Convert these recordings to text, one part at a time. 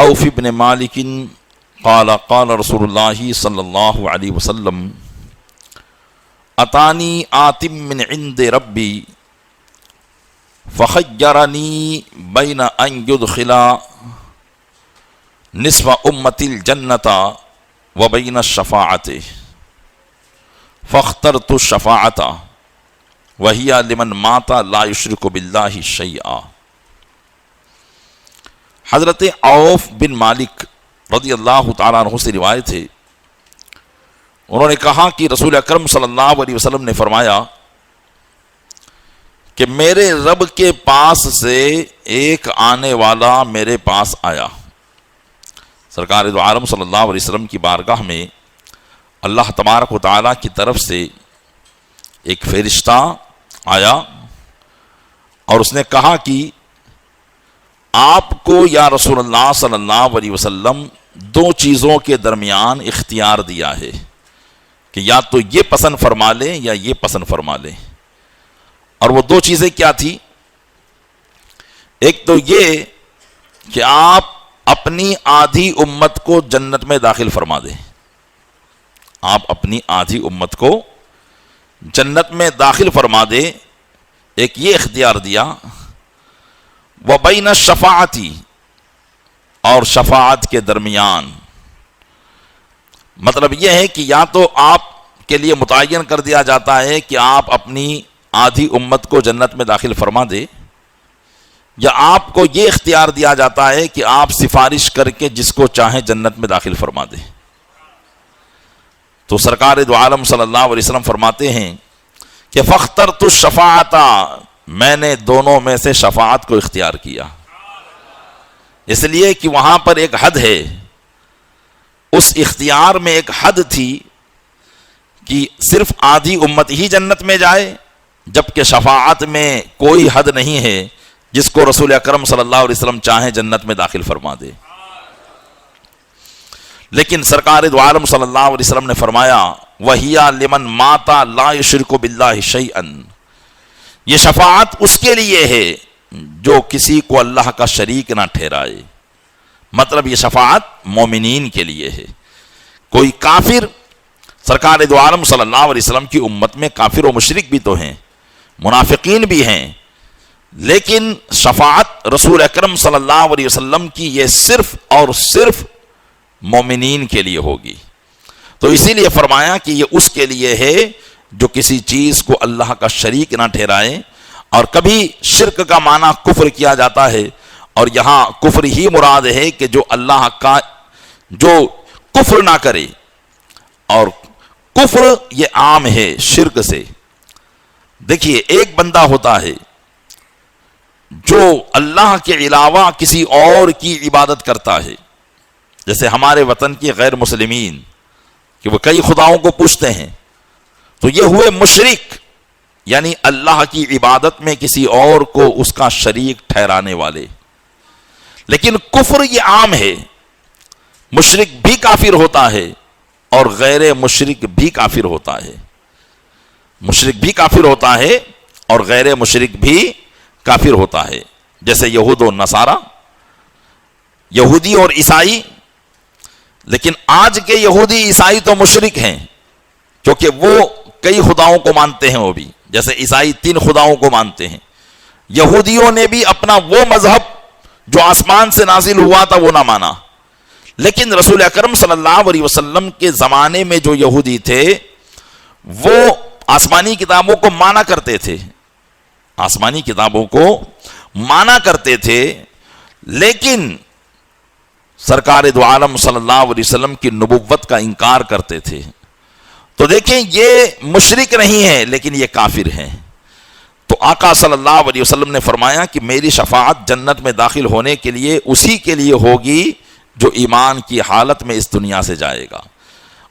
عوف بن مالک قال قال رسول اللہ صلی اللہ علیہ وسلم اتانی آتم من عند ربی فخیرنی بین ان یدخل نصف امتی الجنۃ وبین الشفاعۃ فاخترت الشفاعۃ وہی لمن مات لا یشرک باللہ شیئا۔ حضرت عوف بن مالک رضی اللہ تعالیٰ عنہ سے روایت ہے، انہوں نے کہا کہ رسول اکرم صلی اللہ علیہ وسلم نے فرمایا کہ میرے رب کے پاس سے ایک آنے والا میرے پاس آیا۔ سرکار دو عالم صلی اللہ علیہ وسلم کی بارگاہ میں اللہ تبارک و تعالیٰ کی طرف سے ایک فرشتہ آیا اور اس نے کہا کہ آپ کو یا رسول اللہ صلی اللہ علیہ وسلم دو چیزوں کے درمیان اختیار دیا ہے کہ یا تو یہ پسند فرما لیں یا یہ پسند فرما لیں۔ اور وہ دو چیزیں کیا تھی؟ ایک تو یہ کہ آپ اپنی آدھی امت کو جنت میں داخل فرما دیں، آپ اپنی آدھی امت کو جنت میں داخل فرما دیں، ایک یہ اختیار دیا۔ وَبَيْنَ الشَّفَاعَةِ، اور شفاعت کے درمیان، مطلب یہ ہے کہ یا تو آپ کے لیے متعین کر دیا جاتا ہے کہ آپ اپنی آدھی امت کو جنت میں داخل فرما دیں، یا آپ کو یہ اختیار دیا جاتا ہے کہ آپ سفارش کر کے جس کو چاہیں جنت میں داخل فرما دیں۔ تو سرکار دو عالم صلی اللہ علیہ وسلم فرماتے ہیں کہ فاخترت الشفاعۃ، میں نے دونوں میں سے شفاعت کو اختیار کیا، اس لیے کہ وہاں پر ایک حد ہے، اس اختیار میں ایک حد تھی کہ صرف آدھی امت ہی جنت میں جائے، جبکہ شفاعت میں کوئی حد نہیں ہے، جس کو رسول اکرم صلی اللہ علیہ وسلم چاہیں جنت میں داخل فرما دے۔ لیکن سرکار دو عالم صلی اللہ علیہ وسلم نے فرمایا وَهِيَ لِمَنْ مَاتَ لَا يُشْرِكُ بِاللَّهِ شَيْئًا، یہ شفاعت اس کے لیے ہے جو کسی کو اللہ کا شریک نہ ٹھہرائے، مطلب یہ شفاعت مومنین کے لیے ہے۔ کوئی کافر، سرکار دو عالم صلی اللہ علیہ وسلم کی امت میں کافر و مشرک بھی تو ہیں، منافقین بھی ہیں، لیکن شفاعت رسول اکرم صلی اللہ علیہ وسلم کی یہ صرف اور صرف مومنین کے لیے ہوگی۔ تو اسی لیے فرمایا کہ یہ اس کے لیے ہے جو کسی چیز کو اللہ کا شریک نہ ٹھہرائے، اور کبھی شرک کا معنی کفر کیا جاتا ہے، اور یہاں کفر ہی مراد ہے کہ جو اللہ کا جو کفر نہ کرے، اور کفر یہ عام ہے شرک سے۔ دیکھیے ایک بندہ ہوتا ہے جو اللہ کے علاوہ کسی اور کی عبادت کرتا ہے، جیسے ہمارے وطن کے غیر مسلمین کہ وہ کئی خداؤں کو پوجتے ہیں، تو یہ ہوئے مشرک، یعنی اللہ کی عبادت میں کسی اور کو اس کا شریک ٹھہرانے والے۔ لیکن کفر یہ عام ہے، مشرک بھی کافر ہوتا ہے اور غیر مشرک بھی کافر ہوتا ہے، مشرک بھی کافر ہوتا ہے اور غیر مشرک بھی کافر ہوتا ہے، جیسے یہود و نصارہ، یہودی اور عیسائی۔ لیکن آج کے یہودی عیسائی تو مشرک ہیں، کیونکہ وہ کئی خداؤں کو مانتے ہیں، وہ بھی جیسے عیسائی 3 خداؤں کو مانتے ہیں۔ یہودیوں نے بھی اپنا وہ مذہب جو آسمان سے نازل ہوا تھا وہ نہ مانا، لیکن رسول اکرم صلی اللہ علیہ وسلم کے زمانے میں جو یہودی تھے وہ آسمانی کتابوں کو مانا کرتے تھے، آسمانی کتابوں کو مانا کرتے تھے، لیکن سرکار دو عالم صلی اللہ علیہ وسلم کی نبوت کا انکار کرتے تھے۔ تو دیکھیں یہ مشرک نہیں ہے لیکن یہ کافر ہیں۔ تو آقا صلی اللہ علیہ وسلم نے فرمایا کہ میری شفاعت جنت میں داخل ہونے کے لیے اسی کے لیے ہوگی جو ایمان کی حالت میں اس دنیا سے جائے گا۔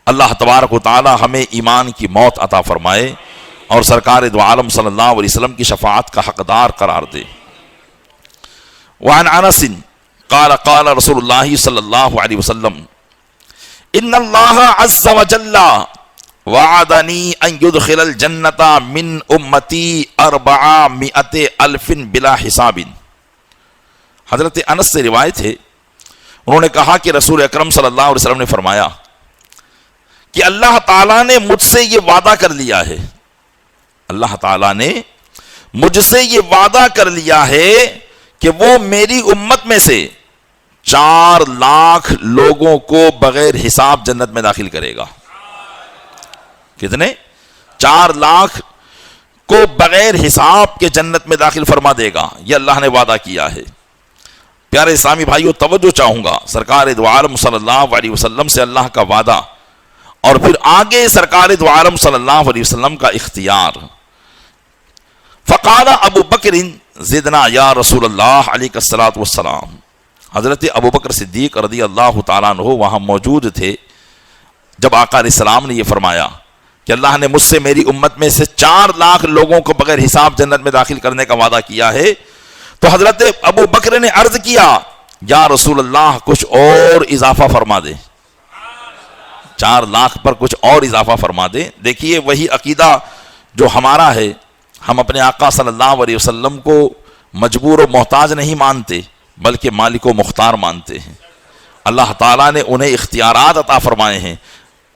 اللہ تبارک و تعالی ہمیں ایمان کی موت عطا فرمائے اور سرکار دو عالم صلی اللہ علیہ وسلم کی شفاعت کا حقدار قرار دے۔ وعن انس قال قال رسول اللہ صلی اللہ علیہ وسلم ان اللہ عز وجل وعدنی ان يدخل الجنت من امتی 400,000 بلا حساب۔ حضرت انس سے روایت ہے، انہوں نے کہا کہ رسول اکرم صلی اللہ علیہ وسلم نے فرمایا کہ اللہ تعالیٰ نے مجھ سے یہ وعدہ کر لیا ہے، اللہ تعالیٰ نے مجھ سے یہ وعدہ کر لیا ہے کہ وہ میری امت میں سے 4 لاکھ لوگوں کو بغیر حساب جنت میں داخل کرے گا۔ کتنے؟ 4 لاکھ کو بغیر حساب کے جنت میں داخل فرما دے گا، یہ اللہ نے وعدہ کیا ہے۔ پیارے اسلامی بھائیو، توجہ چاہوں گا، سرکار دو عالم صلی اللہ علیہ وسلم سے اللہ کا وعدہ، اور پھر آگے سرکار دو عالم صلی اللہ علیہ وسلم کا اختیار۔ فقال ابو بکر زدنا یا رسول اللہ علیہ الصلوۃ والسلام، حضرت ابو بکر صدیق رضی اللہ تعالیٰ عنہ وہاں موجود تھے جب آقا علیہ السلام نے یہ فرمایا کہ اللہ نے مجھ سے میری امت میں سے 4 لاکھ لوگوں کو بغیر حساب جنت میں داخل کرنے کا وعدہ کیا ہے، تو حضرت ابو بکر نے عرض کیا یا رسول اللہ کچھ اور اضافہ فرما دے، 4 لاکھ پر کچھ اور اضافہ فرما دے۔ دیکھیے وہی عقیدہ جو ہمارا ہے، ہم اپنے آقا صلی اللہ علیہ وسلم کو مجبور و محتاج نہیں مانتے بلکہ مالک و مختار مانتے ہیں۔ اللہ تعالیٰ نے انہیں اختیارات عطا فرمائے ہیں،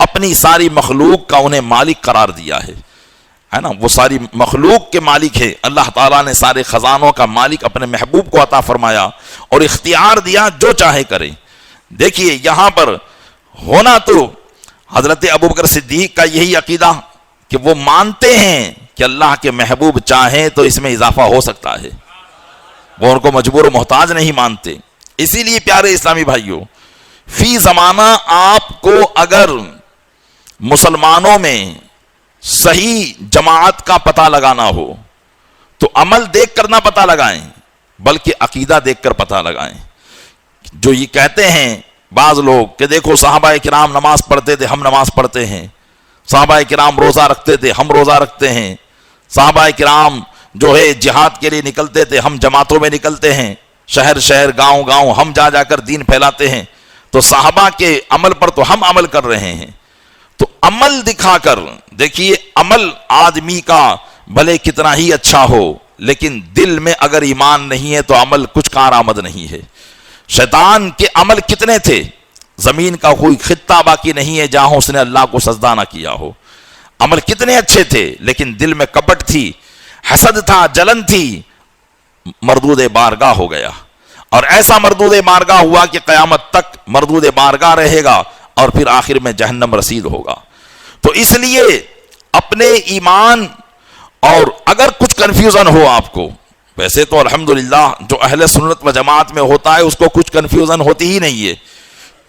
اپنی ساری مخلوق کا انہیں مالک قرار دیا ہے نا، وہ ساری مخلوق کے مالک ہے۔ اللہ تعالیٰ نے سارے خزانوں کا مالک اپنے محبوب کو عطا فرمایا اور اختیار دیا جو چاہے کرے۔ دیکھیے یہاں پر ہونا تو حضرت ابوبکر صدیق کا یہی عقیدہ کہ وہ مانتے ہیں کہ اللہ کے محبوب چاہیں تو اس میں اضافہ ہو سکتا ہے، وہ ان کو مجبور و محتاج نہیں مانتے۔ اسی لیے پیارے اسلامی بھائیوں، فی زمانہ آپ کو اگر مسلمانوں میں صحیح جماعت کا پتہ لگانا ہو تو عمل دیکھ کر نہ پتہ لگائیں بلکہ عقیدہ دیکھ کر پتہ لگائیں۔ جو یہ کہتے ہیں بعض لوگ کہ دیکھو صحابہ کرام نماز پڑھتے تھے، ہم نماز پڑھتے ہیں، صحابہ کرام روزہ رکھتے تھے، ہم روزہ رکھتے ہیں، صحابہ کرام جو ہے جہاد کے لیے نکلتے تھے، ہم جماعتوں میں نکلتے ہیں، شہر شہر گاؤں گاؤں ہم جا جا کر دین پھیلاتے ہیں، تو صحابہ کے عمل پر تو ہم عمل کر رہے ہیں۔ تو عمل دکھا کر دیکھیے، عمل آدمی کا بھلے کتنا ہی اچھا ہو لیکن دل میں اگر ایمان نہیں ہے تو عمل کچھ کارآمد نہیں ہے۔ شیطان کے عمل کتنے تھے، زمین کا کوئی خطہ باقی نہیں ہے جہاں اس نے اللہ کو سجدہ نہ کیا ہو۔ عمل کتنے اچھے تھے لیکن دل میں کپٹ تھی، حسد تھا، جلن تھی، مردود بارگاہ ہو گیا، اور ایسا مردود بارگاہ ہوا کہ قیامت تک مردود بارگاہ رہے گا اور پھر آخر میں جہنم رسید ہوگا۔ تو اس لیے اپنے ایمان، اور اگر کچھ کنفیوژن ہو آپ کو، ویسے تو الحمدللہ جو اہل سنت و جماعت میں ہوتا ہے اس کو کچھ کنفیوژن ہوتی ہی نہیں ہے،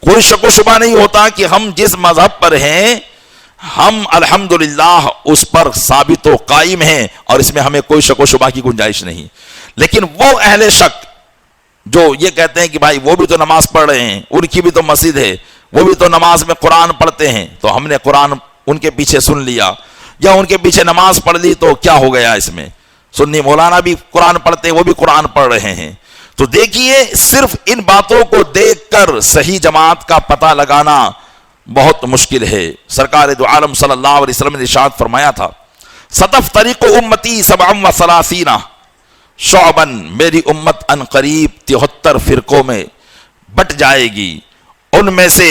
کوئی شک و شبہ نہیں ہوتا کہ ہم جس مذہب پر ہیں ہم الحمدللہ اس پر ثابت و قائم ہیں اور اس میں ہمیں کوئی شک و شبہ کی گنجائش نہیں۔ لیکن وہ اہل شک جو یہ کہتے ہیں کہ بھائی وہ بھی تو نماز پڑھ رہے ہیں، ان کی بھی تو مسجد ہے، وہ بھی تو نماز میں قرآن پڑھتے ہیں، تو ہم نے قرآن ان کے پیچھے سن لیا یا ان کے پیچھے نماز پڑھ لی تو کیا ہو گیا اس میں، سنی مولانا بھی قرآن پڑھتے ہیں، وہ بھی قرآن پڑھ رہے ہیں۔ تو دیکھیے صرف ان باتوں کو دیکھ کر صحیح جماعت کا پتہ لگانا بہت مشکل ہے۔ سرکار دو عالم صلی اللہ علیہ وسلم نے ارشاد فرمایا تھا، ستفترق امتی 37 شعبا، میری امت ان قریب 73 فرقوں میں بٹ جائے گی، ان میں سے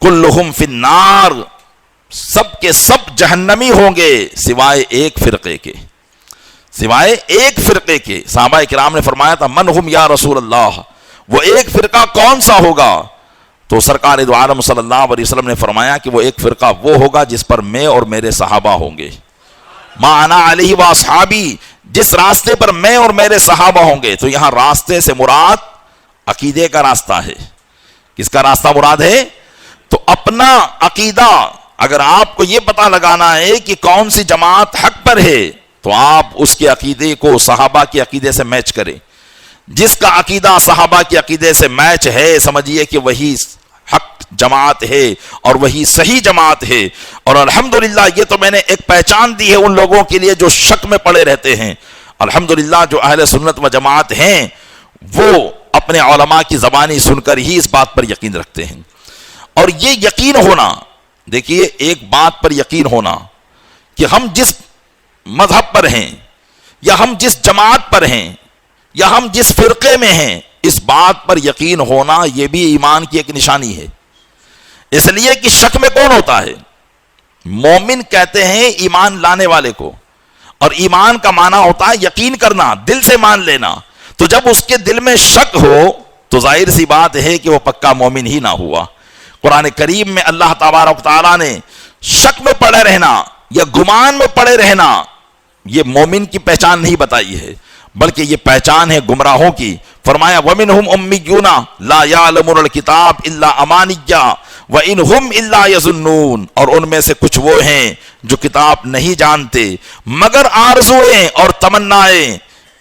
کلہم فی النار، سب کے سب جہنمی ہوں گے سوائے ایک فرقے کے، سوائے ایک فرقے کے۔ صحابہ کرام نے فرمایا تھا من ہم یا رسول اللہ، وہ ایک فرقہ کون سا ہوگا؟ تو سرکار دو عالم صلی اللہ علیہ وسلم نے فرمایا کہ وہ ایک فرقہ وہ ہوگا جس پر میں اور میرے صحابہ ہوں گے، ما انا علیہ و اصحابی، جس راستے پر میں اور میرے صحابہ ہوں گے۔ تو یہاں راستے سے مراد عقیدے کا راستہ ہے۔ کس کا راستہ مراد ہے؟ تو اپنا عقیدہ اگر آپ کو یہ پتہ لگانا ہے کہ کون سی جماعت حق پر ہے تو آپ اس کے عقیدے کو صحابہ کے عقیدے سے میچ کریں۔ جس کا عقیدہ صحابہ کے عقیدے سے میچ ہے سمجھیے کہ وہی حق جماعت ہے اور وہی صحیح جماعت ہے۔ اور الحمدللہ یہ تو میں نے ایک پہچان دی ہے ان لوگوں کے لیے جو شک میں پڑے رہتے ہیں۔ الحمدللہ جو اہل سنت و جماعت ہیں وہ اپنے علماء کی زبانی سن کر ہی اس بات پر یقین رکھتے ہیں۔ اور یہ یقین ہونا، دیکھیے ایک بات پر یقین ہونا کہ ہم جس مذہب پر ہیں یا ہم جس جماعت پر ہیں یا ہم جس فرقے میں ہیں، اس بات پر یقین ہونا یہ بھی ایمان کی ایک نشانی ہے، اس لیے کہ شک میں کون ہوتا ہے؟ مومن کہتے ہیں ایمان لانے والے کو، اور ایمان کا معنی ہوتا ہے یقین کرنا، دل سے مان لینا۔ تو جب اس کے دل میں شک ہو تو ظاہر سی بات ہے کہ وہ پکا مومن ہی نہ ہوا۔ قرآن کریم میں اللہ تبارک و تعالیٰ نے شک میں پڑے رہنا یا گمان میں پڑے رہنا یہ مومن کی پہچان نہیں بتائی ہے، بلکہ یہ پہچان ہے گمراہوں کی۔ فرمایا وَمِنْهُمْ أُمِّيُّونَ لَا يَعْلَمُونَ الْكِتَابَ إِلَّا أَمَانِيًّا وَإِنْهُمْ إِلَّا يَظُنُّونَ، اور ان میں سے کچھ وہ ہیں جو کتاب نہیں جانتے مگر آرزوئیں اور تمنائیں،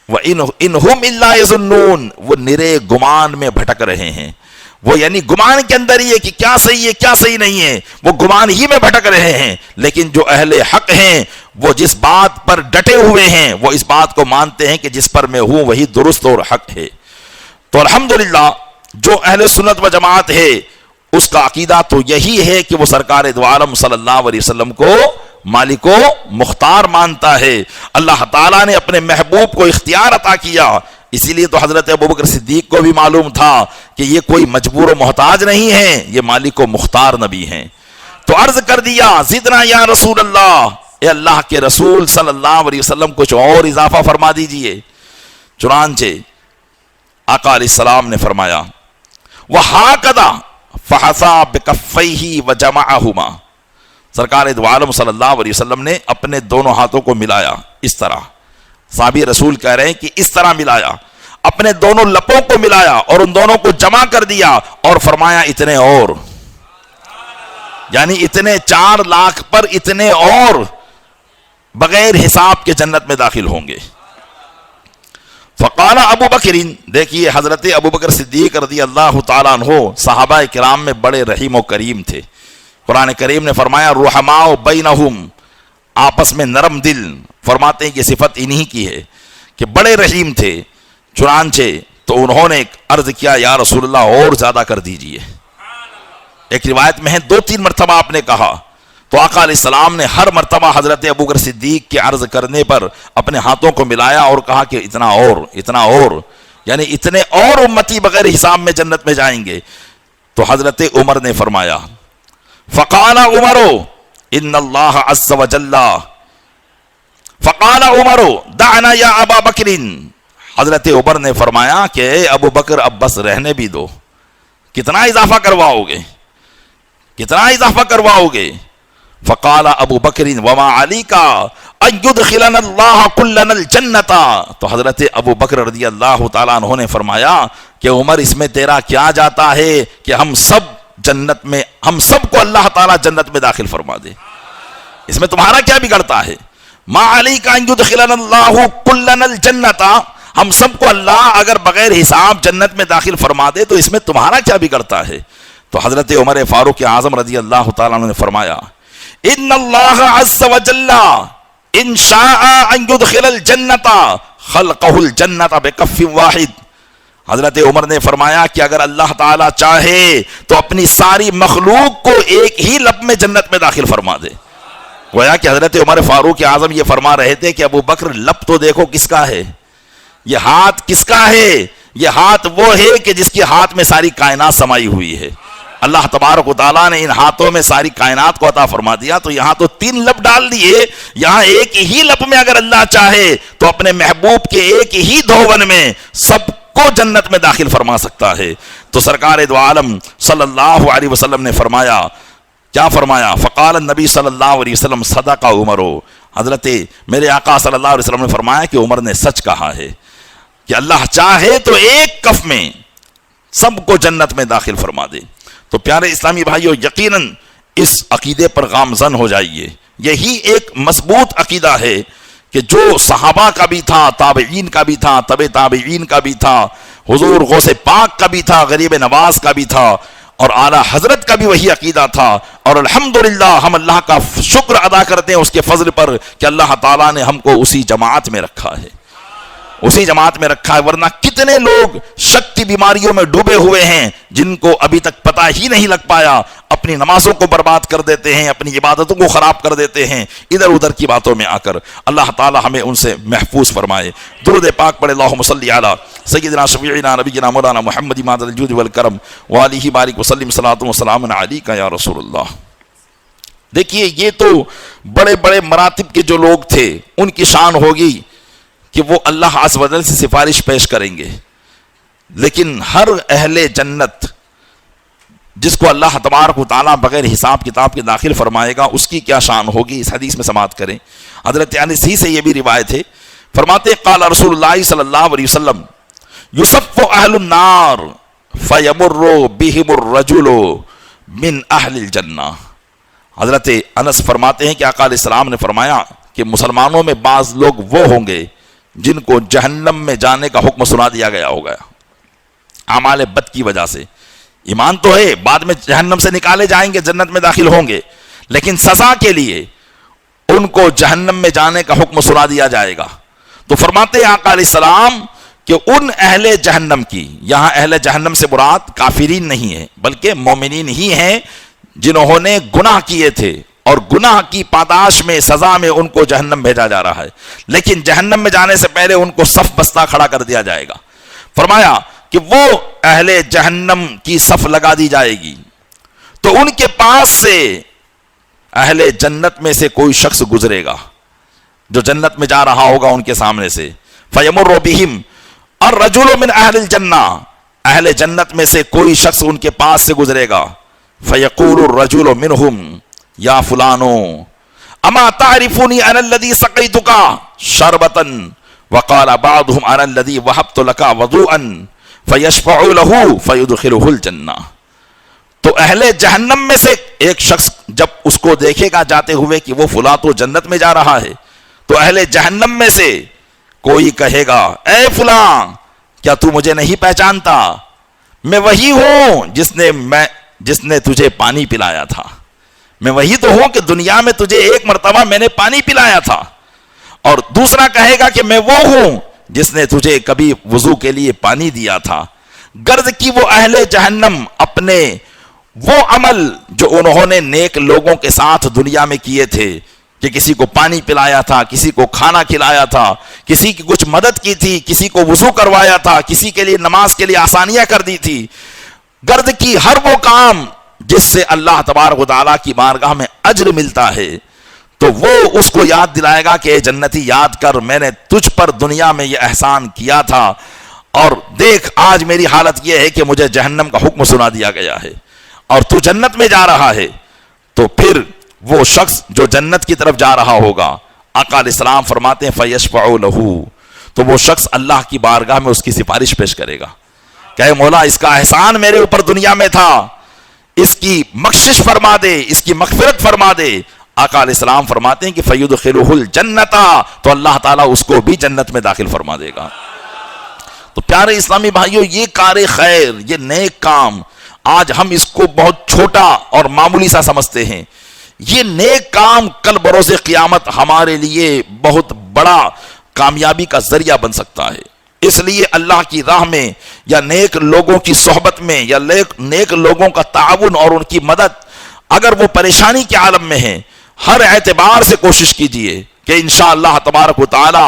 وَإِنْهُمْ إِلَّا يَظُنُّونَ، وہ نرے گمان میں بھٹک رہے ہیں، وہ یعنی گمان کے اندر ہی ہے کہ کیا صحیح ہے کیا صحیح نہیں ہے، وہ گمان ہی میں بھٹک رہے ہیں۔ لیکن جو اہل حق ہیں وہ جس بات پر ڈٹے ہوئے ہیں وہ اس بات کو مانتے ہیں کہ جس پر میں ہوں وہی درست اور حق ہے۔ تو الحمدللہ جو اہل سنت و جماعت ہے اس کا عقیدہ تو یہی ہے کہ وہ سرکار دو عالم صلی اللہ علیہ وسلم کو مالک و مختار مانتا ہے۔ اللہ تعالیٰ نے اپنے محبوب کو اختیار عطا کیا، اسی لیے تو حضرت ابوبکر صدیق کو بھی معلوم تھا کہ یہ کوئی مجبور و محتاج نہیں ہے، یہ مالک و مختار نبی ہیں۔ تو عرض کر دیا زدنا یا رسول اللہ، اے اللہ کے رسول صلی اللہ علیہ وسلم کچھ اور اضافہ فرما دیجئے۔ چنانچہ آقا علیہ السلام نے فرمایا وَحَاكَذَا فَحَثَا بِكَفَّيْهِ وَجَمَعَهُمَا، سرکار دو عالم صلی اللہ علیہ وسلم نے اپنے دونوں ہاتھوں کو ملایا اس طرح، صحابی رسول کہہ رہے ہیں کہ اس طرح ملایا، اپنے دونوں لپوں کو ملایا اور ان دونوں کو جمع کر دیا اور فرمایا اتنے اور، یعنی اتنے 4 لاکھ پر اتنے اور بغیر حساب کے جنت میں داخل ہوں گے۔ فقال ابو بکر، دیکھیے حضرت ابو بکر صدیق رضی اللہ تعالیٰ عنہ صحابہ کرام میں بڑے رحیم و کریم تھے۔ قرآن کریم نے فرمایا رحماء بینہم، آپس میں نرم دل، فرماتے ہیں کہ صفت انہی کی ہے کہ بڑے رحیم تھے۔ چنانچہ تو انہوں نے عرض کیا یا رسول اللہ اور زیادہ کر دیجئے، ایک روایت میں ہے 2-3 مرتبہ آپ نے کہا، تو آقا علیہ السلام نے ہر مرتبہ حضرت ابوبکر صدیق کے عرض کرنے پر اپنے ہاتھوں کو ملایا اور کہا کہ اتنا اور، یعنی اتنے اور امتی بغیر حساب میں جنت میں جائیں گے۔ تو حضرت عمر نے فرمایا فقال عمر ان اللہ عز وجل، فقال عمر دعنا یا ابا بکر، حضرت عمر نے فرمایا کہ اے ابو بکر اب بس رہنے بھی دو، کتنا اضافہ کرواؤ گے؟ فقال ابو بکر وما علیک ان یدخلنا اللہ کلنا الجنۃ، تو حضرت ابو بکر رضی اللہ تعالیٰ عنہ نے فرمایا کہ عمر اس میں تیرا کیا جاتا ہے کہ ہم سب کو اللہ تعالیٰ جنت میں داخل فرما دے، اس میں تمہارا کیا بگڑتا ہے؟ ما علیک ان یدخلنا اللہ کلنا الجنۃ، ہم سب کو اللہ اگر بغیر حساب جنت میں داخل فرما دے تو اس میں تمہارا کیا بگڑتا ہے؟ تو حضرت عمر فاروق اعظم رضی اللہ تعالیٰ عنہ نے فرمایا ان اللہ عز وجل ان شاء ان يدخل الجنۃ خلقہ الجنۃ بکف واحد، حضرت عمر نے فرمایا کہ اگر اللہ تعالیٰ چاہے تو اپنی ساری مخلوق کو ایک ہی لب میں جنت میں داخل فرما دے۔ گویا کہ حضرت عمر فاروق اعظم یہ فرما رہے تھے کہ ابو بکر لب تو دیکھو کس کا ہے، یہ ہاتھ کس کا ہے؟ یہ ہاتھ وہ ہے کہ جس کے ہاتھ میں ساری کائنات سمائی ہوئی ہے۔ اللہ تبارک و تعالیٰ نے ان ہاتھوں میں ساری کائنات کو عطا فرما دیا، تو یہاں تو 3 لب ڈال دیے، یہاں ایک ہی لب میں اگر اللہ چاہے تو اپنے محبوب کے ایک ہی دھون میں سب کو جنت میں داخل فرما سکتا ہے۔ تو سرکار دو عالم صلی اللہ علیہ وسلم نے فرمایا، کیا فرمایا؟ فقال النبی صلی اللہ علیہ وسلم صدق عمر، حضرت میرے آقا صلی اللہ علیہ وسلم نے فرمایا کہ عمر نے سچ کہا ہے کہ اللہ چاہے تو ایک کف میں سب کو جنت میں داخل فرما دے۔ تو پیارے اسلامی بھائیو، یقیناً اس عقیدے پر گامزن ہو جائیے، یہی ایک مضبوط عقیدہ ہے کہ جو صحابہ کا بھی تھا، تابعین کا بھی تھا، تبع تابعین کا بھی تھا، حضور غوث پاک کا بھی تھا، غریب نواز کا بھی تھا، اور اعلیٰ حضرت کا بھی وہی عقیدہ تھا۔ اور الحمدللہ ہم اللہ کا شکر ادا کرتے ہیں اس کے فضل پر کہ اللہ تعالیٰ نے ہم کو اسی جماعت میں رکھا ہے، ورنہ کتنے لوگ شک کی بیماریوں میں ڈوبے ہوئے ہیں، جن کو ابھی تک پتہ ہی نہیں لگ پایا اپنی نمازوں کو برباد کر دیتے ہیں، اپنی عبادتوں کو خراب کر دیتے ہیں ادھر ادھر کی باتوں میں آ کر۔ اللہ تعالی ہمیں ان سے محفوظ فرمائے۔ درود پاک پڑھے اللہم صلی علی سیدنا شفیعنا نبینا مولانا محمد مادہ الجود والکرم وآلہ بارک وسلم صلاۃ و سلام علیکہ یا رسول اللہ۔ دیکھیے یہ تو بڑے بڑے مراتب کے جو لوگ تھے ان کی شان ہوگی کہ وہ اللہ عز و جل سے سفارش پیش کریں گے، لیکن ہر اہل جنت جس کو اللہ تبارک و تعالیٰ بغیر حساب کتاب کے داخل فرمائے گا اس کی کیا شان ہوگی، اس حدیث میں سماعت کریں۔ حضرت انس ہی سے یہ بھی روایت ہے، فرماتے قال رسول اللہ صلی اللہ علیہ وسلم یصف اہل النار فیمر بہم الرجل من اہل الجنہ۔ حضرت انس فرماتے ہیں کہ آقا علیہ السلام نے فرمایا کہ مسلمانوں میں بعض لوگ وہ ہوں گے جن کو جہنم میں جانے کا حکم سنا دیا گیا ہوگا اعمال بد کی وجہ سے۔ ایمان تو ہے، بعد میں جہنم سے نکالے جائیں گے، جنت میں داخل ہوں گے، لیکن سزا کے لیے ان کو جہنم میں جانے کا حکم سنا دیا جائے گا۔ تو فرماتے ہیں آقا علیہ السلام کہ ان اہل جہنم کی، یہاں اہل جہنم سے مراد کافرین نہیں ہے بلکہ مومنین ہی ہیں جنہوں نے گناہ کیے تھے اور گناہ کی پاداش میں سزا میں ان کو جہنم بھیجا جا رہا ہے، لیکن جہنم میں جانے سے پہلے ان کو صف بستہ کھڑا کر دیا جائے گا۔ فرمایا کہ وہ اہل جہنم کی صف لگا دی جائے گی تو ان کے پاس سے اہل جنت میں سے کوئی شخص گزرے گا جو جنت میں جا رہا ہوگا ان کے سامنے سے، فیمر بہم الرجل من اہل الجنہ، اہل جنت میں سے کوئی شخص ان کے پاس سے گزرے گا، فیقول الرجل منہم یا فلانو اما تعرفونی انا الذی سقیتک شربتا وقال بعضهم انا الذی وهبت لك وضوءا فیشفع له فیدخلہ الجنہ۔ تو اہل جہنم میں سے ایک شخص جب اس کو دیکھے گا جاتے ہوئے کہ وہ فلاں تو جنت میں جا رہا ہے، تو اہل جہنم میں سے کوئی کہے گا اے فلاں کیا تو مجھے نہیں پہچانتا، میں وہی ہوں جس نے تجھے پانی پلایا تھا، میں وہی تو ہوں کہ دنیا میں تجھے ایک مرتبہ میں نے پانی پلایا تھا۔ اور دوسرا کہے گا کہ میں وہ ہوں جس نے تجھے کبھی وضو کے لیے پانی دیا تھا۔ غرض کی وہ اہل جہنم اپنے وہ عمل جو انہوں نے نیک لوگوں کے ساتھ دنیا میں کیے تھے کہ کسی کو پانی پلایا تھا، کسی کو کھانا کھلایا تھا، کسی کی کچھ مدد کی تھی، کسی کو وضو کروایا تھا، کسی کے لیے نماز کے لیے آسانیاں کر دی تھی، غرض کی ہر وہ کام جس سے اللہ تبارک و تعالیٰ کی بارگاہ میں اجر ملتا ہے، تو وہ اس کو یاد دلائے گا کہ اے جنتی یاد کر میں نے تجھ پر دنیا میں یہ احسان کیا تھا، اور دیکھ آج میری حالت یہ ہے کہ مجھے جہنم کا حکم سنا دیا گیا ہے اور تو جنت میں جا رہا ہے۔ تو پھر وہ شخص جو جنت کی طرف جا رہا ہوگا، آقا علیہ السلام فرماتے ہیں فیشفع لہ، تو وہ شخص اللہ کی بارگاہ میں اس کی سفارش پیش کرے گا کہ اے مولا اس کا احسان میرے اوپر دنیا میں تھا، اس کی بخشش فرما دے، اس کی مغفرت فرما دے۔ آقا علیہ السلام فرماتے ہیں کہ فیدخلہ الجنۃ، تو اللہ تعالیٰ اس کو بھی جنت میں داخل فرما دے گا۔ تو پیارے اسلامی بھائیوں، یہ کار خیر، یہ نیک کام، آج ہم اس کو بہت چھوٹا اور معمولی سا سمجھتے ہیں، یہ نیک کام کل بروز قیامت ہمارے لیے بہت بڑا کامیابی کا ذریعہ بن سکتا ہے۔ اس لیے اللہ کی راہ میں یا نیک لوگوں کی صحبت میں یا نیک لوگوں کا تعاون اور ان کی مدد، اگر وہ پریشانی کے عالم میں ہیں، ہر اعتبار سے کوشش کیجئے کہ انشاءاللہ تبارک و تعالی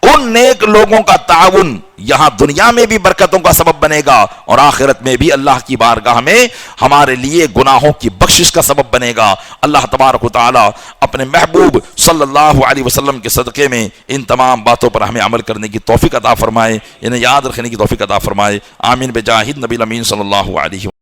ان نیک لوگوں کا تعاون یہاں دنیا میں بھی برکتوں کا سبب بنے گا اور آخرت میں بھی اللہ کی بارگاہ میں ہمارے لیے گناہوں کی بخشش کا سبب بنے گا۔ اللہ تبارک و تعالی اپنے محبوب صلی اللہ علیہ وسلم کے صدقے میں ان تمام باتوں پر ہمیں عمل کرنے کی توفیق عطا فرمائے، انہیں یاد رکھنے کی توفیق عطا فرمائے۔ آمین بجاہ نبی الامین صلی اللہ علیہ وسلم۔